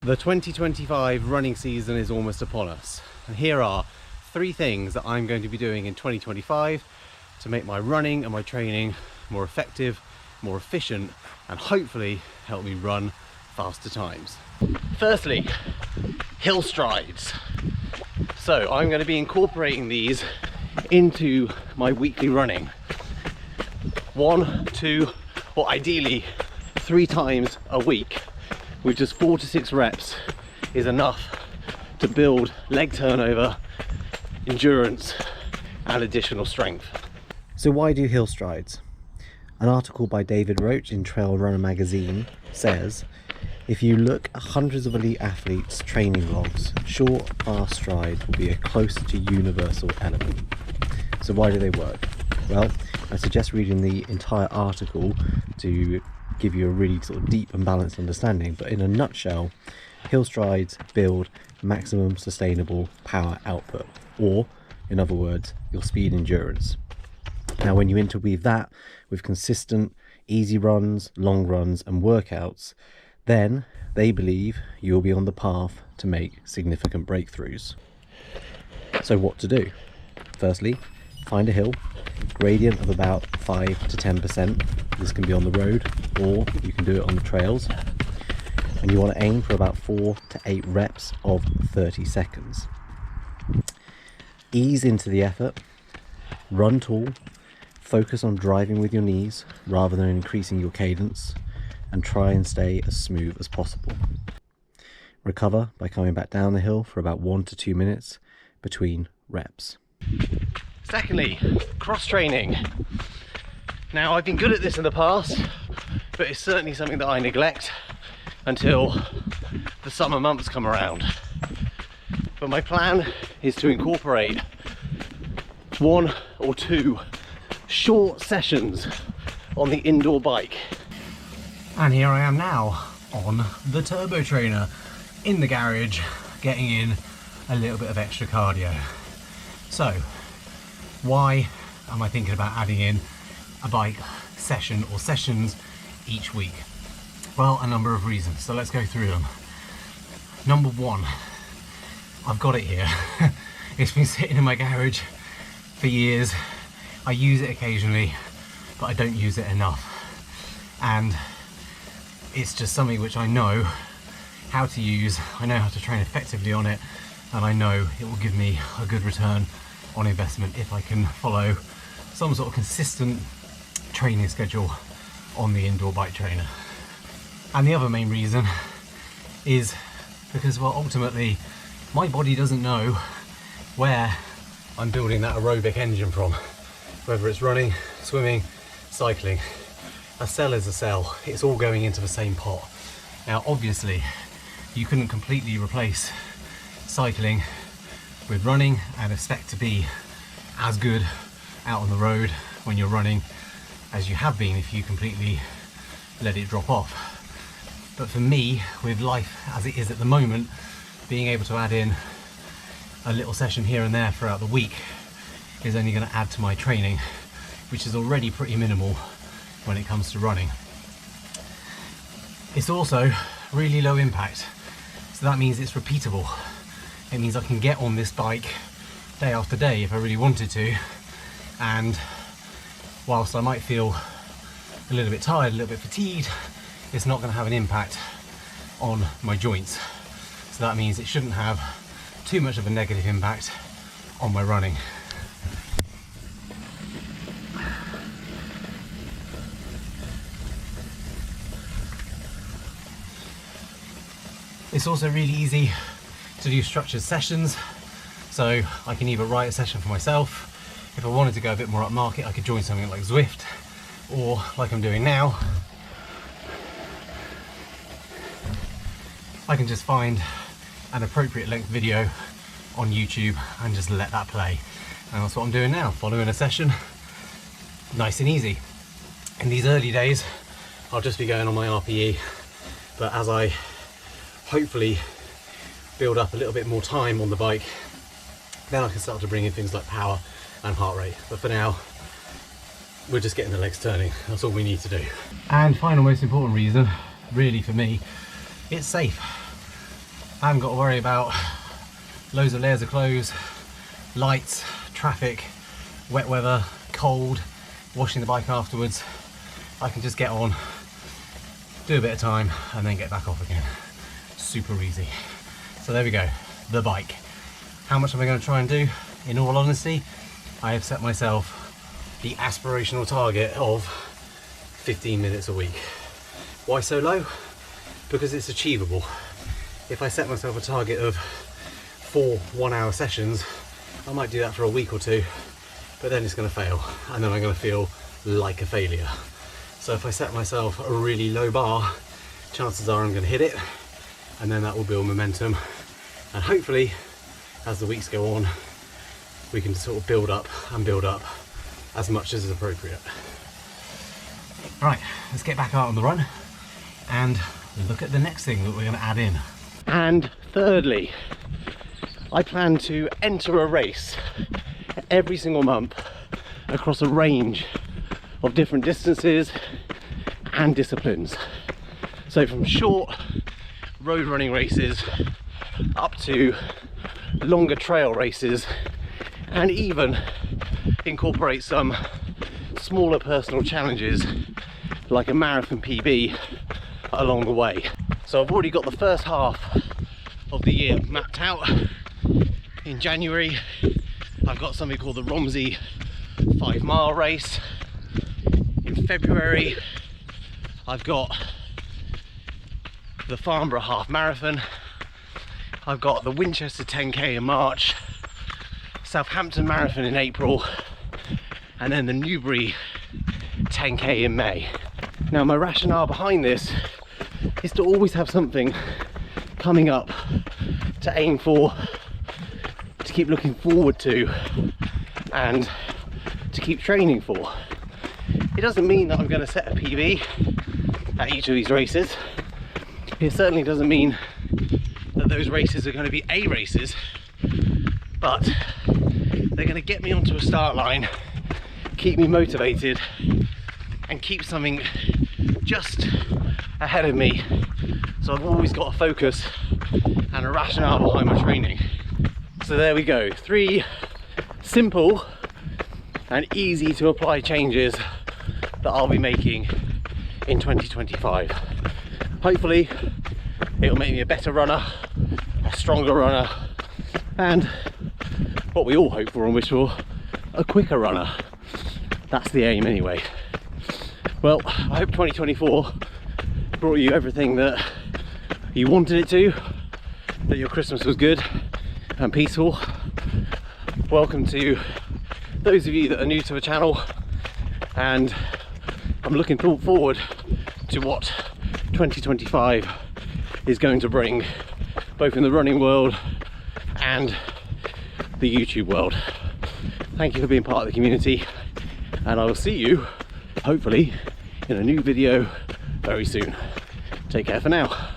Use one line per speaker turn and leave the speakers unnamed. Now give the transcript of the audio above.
The 2025 running season is almost upon us, and here are 3 things that I'm going to be doing in 2025 to make my running and my training more effective, more efficient, and hopefully help me run faster times. Firstly, hill strides. So I'm going to be incorporating these into my weekly running. 1, 2, or ideally 3 times a week, with just 4 to 6 reps is enough to build leg turnover, endurance, and additional strength. So why do hill strides? An article by David Roche in Trail Runner magazine says, if you look at hundreds of elite athletes' training logs, short, fast strides will be a close to universal element. So why do they work? Well, I suggest reading the entire article to give you a really sort of deep and balanced understanding, but in a nutshell, hill strides build maximum sustainable power output, or in other words, your speed endurance. Now when you interweave that with consistent easy runs, long runs and workouts, then they believe you'll be on the path to make significant breakthroughs. So what to do? Firstly, find a hill, gradient of about 5 to 10%. This can be on the road or you can do it on the trails. And you want to aim for about 4 to 8 reps of 30 seconds. Ease into the effort, run tall, focus on driving with your knees rather than increasing your cadence, and try and stay as smooth as possible. Recover by coming back down the hill for about 1 to 2 minutes between reps. Secondly, cross training. Now I've been good at this in the past, but it's certainly something that I neglect until the summer months come around. But my plan is to incorporate 1 or 2 short sessions on the indoor bike. And here I am now on the turbo trainer in the garage, getting in a little bit of extra cardio. So why am I thinking about adding in a bike session or sessions each week? Well, a number of reasons, so let's go through them. Number 1, I've got it here. It's been sitting in my garage for years. I use it occasionally, but I don't use it enough. And it's just something which I know how to use, I know how to train effectively on it, and I know it will give me a good return on investment if I can follow some sort of consistent training schedule on the indoor bike trainer. And the other main reason is because, well, ultimately my body doesn't know where I'm building that aerobic engine from, whether it's running, swimming, cycling. A cell is a cell, it's all going into the same pot. Now obviously you couldn't completely replace cycling with running and expect to be as good out on the road when you're running as you have been if you completely let it drop off. But for me, with life as it is at the moment, being able to add in a little session here and there throughout the week is only going to add to my training, which is already pretty minimal when it comes to running. It's also really low impact, so that means it's repeatable. It means I can get on this bike day after day if I really wanted to, and whilst I might feel a little bit tired, a little bit fatigued, it's not going to have an impact on my joints. So that means it shouldn't have too much of a negative impact on my running. It's also really easy to do structured sessions, so I can either write a session for myself. If I wanted to go a bit more upmarket, I could join something like Zwift, or like I'm doing now, I can just find an appropriate length video on YouTube and just let that play. And that's what I'm doing now, following a session, nice and easy. In these early days, I'll just be going on my RPE, but as I hopefully build up a little bit more time on the bike, then I can start to bring in things like power and heart rate. But for now, we're just getting the legs turning. That's all we need to do. And final most important reason, really for me, it's safe.
I haven't got to worry about loads of layers of clothes, lights, traffic, wet weather, cold, washing the bike afterwards. I can just get on, do a bit of time and then get back off again. Super easy. So there we go, the bike. How much am I going to try and do? In all honesty, I have set myself the aspirational target of 15 minutes a week. Why so low? Because it's achievable. If I set myself a target of 4 1-hour sessions, I might do that for a week or two, but then it's going to fail and then I'm going to feel like a failure. So if I set myself a really low bar, chances are I'm going to hit it, and then that will build momentum, and hopefully as the weeks go on we can sort of build up as much as is appropriate. Right, let's get back out on the run and look at the next thing that we're going to add in. And thirdly, I plan to enter a race every single month across a range of different distances and disciplines. So from short road running races up to longer trail races, and even incorporate some smaller personal challenges like a marathon PB along the way. So I've already got the first half of the year mapped out. In January I've got something called the Romsey 5-mile race. In February I've got the Farnborough half marathon. I've got the Winchester 10k in March, Southampton marathon in April, and then the Newbury 10k in May. Now my rationale behind this is to always have something coming up to aim for, to keep looking forward to, and to keep training for. It doesn't mean that I'm going to set a PB at each of these races. It certainly doesn't mean that those races are going to be A races, but they're going to get me onto a start line, keep me motivated, and keep something just ahead of me. So I've always got a focus and a rationale behind my training. So there we go, 3 simple and easy to apply changes that I'll be making in 2025. Hopefully it'll make me a better runner, a stronger runner, and what we all hope for and wish for, a quicker runner. That's the aim anyway. Well, I hope 2024 brought you everything that you wanted it to, that your Christmas was good and peaceful. Welcome to those of you that are new to the channel, and I'm looking forward to what 2025 is going to bring, both in the running world and the YouTube world. Thank you for being part of the community, and I will see you hopefully in a new video very soon. Take care for now.